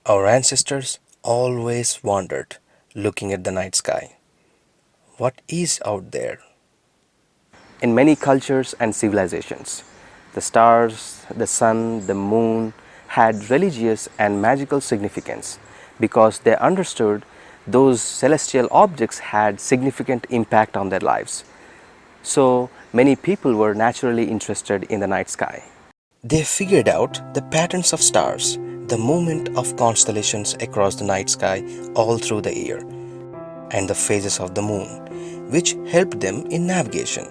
Our ancestors always wondered, looking at the night sky. What is out there? In many cultures and civilizations, the stars, the sun, the moon had religious and magical significance because they understood those celestial objects had significant impact on their lives. So many people were naturally interested in the night sky. They figured out the patterns of stars, the movement of constellations across the night sky all through the year, and the phases of the moon, which helped them in navigation,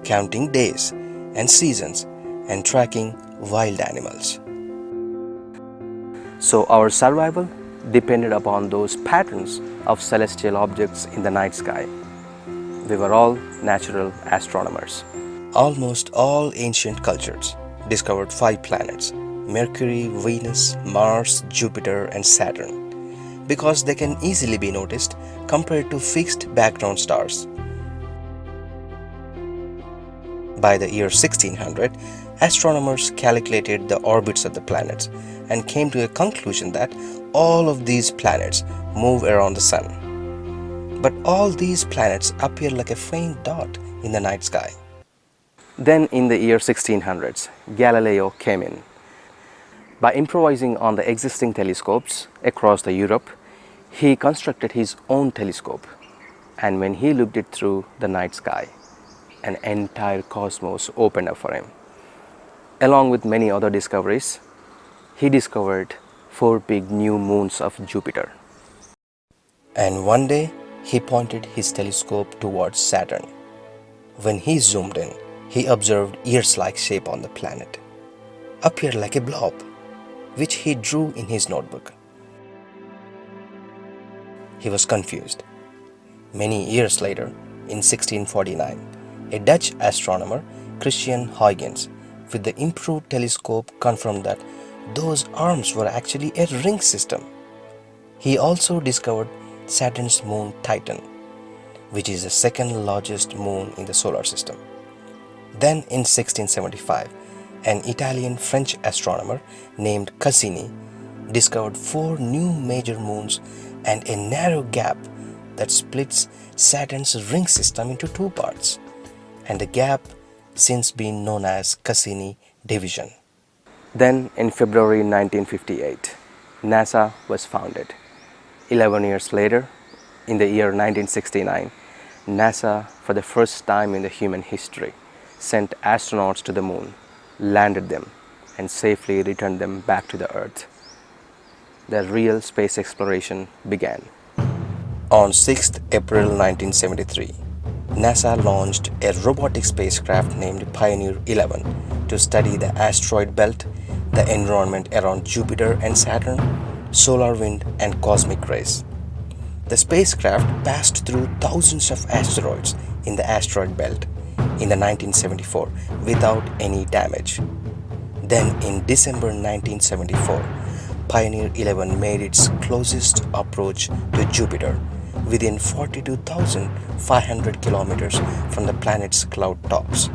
counting days and seasons, and tracking wild animals. So our survival depended upon those patterns of celestial objects in the night sky. We were all natural astronomers. Almost all ancient cultures discovered 5 planets: Mercury, Venus, Mars, Jupiter, and Saturn, because they can easily be noticed compared to fixed background stars. By the year 1600, astronomers calculated the orbits of the planets and came to a conclusion that all of these planets move around the Sun. But all these planets appear like a faint dot in the night sky. Then in the year 1600s, Galileo came in. By improvising on the existing telescopes across the Europe, he constructed his own telescope. And when he looked it through the night sky, an entire cosmos opened up for him. Along with many other discoveries, he discovered 4 big new moons of Jupiter. And one day, he pointed his telescope towards Saturn. When he zoomed in, he observed ears-like shape on the planet, appeared like a blob, which he drew in his notebook. He was confused. Many years later, in 1649, a Dutch astronomer, Christian Huygens, with the improved telescope confirmed that those arms were actually a ring system. He also discovered Saturn's moon Titan, which is the second largest moon in the solar system. Then in 1675, an Italian-French astronomer named Cassini discovered 4 new major moons and a narrow gap that splits Saturn's ring system into 2 parts, and the gap since been known as Cassini division. Then in February 1958, NASA was founded. 11 years later, in the year 1969, NASA, for the first time in the human history, sent astronauts to the moon, landed them, and safely returned them back to the Earth. The real space exploration began. On 6th April 1973, NASA launched a robotic spacecraft named Pioneer 11 to study the asteroid belt, the environment around Jupiter and Saturn, solar wind, and cosmic rays. The spacecraft passed through thousands of asteroids in the asteroid belt in the 1974 without any damage. Then in December 1974, Pioneer 11 made its closest approach to Jupiter within 42,500 kilometers from the planet's cloud tops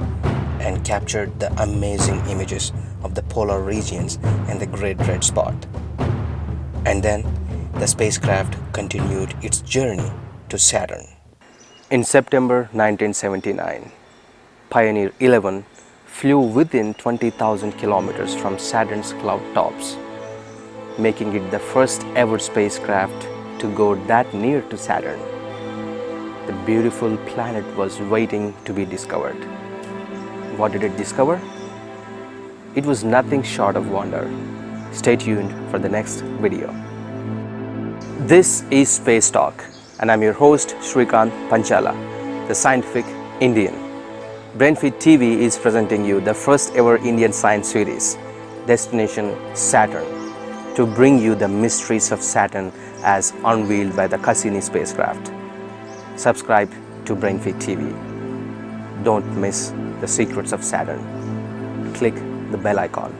and captured the amazing images of the polar regions and the Great Red Spot. And then the spacecraft continued its journey to Saturn. In September 1979, Pioneer 11 flew within 20,000 kilometers from Saturn's cloud tops, making it the first ever spacecraft to go that near to Saturn. The beautiful planet was waiting to be discovered. What did it discover? It was nothing short of wonder. Stay tuned for the next video. This is Space Talk, and I'm your host Shrikant Panchala, the scientific Indian. Brainfeed TV is presenting you the first ever Indian science series, Destination Saturn, to bring you the mysteries of Saturn as unveiled by the Cassini spacecraft. Subscribe to Brainfeed TV. Don't miss the secrets of Saturn. Click the bell icon.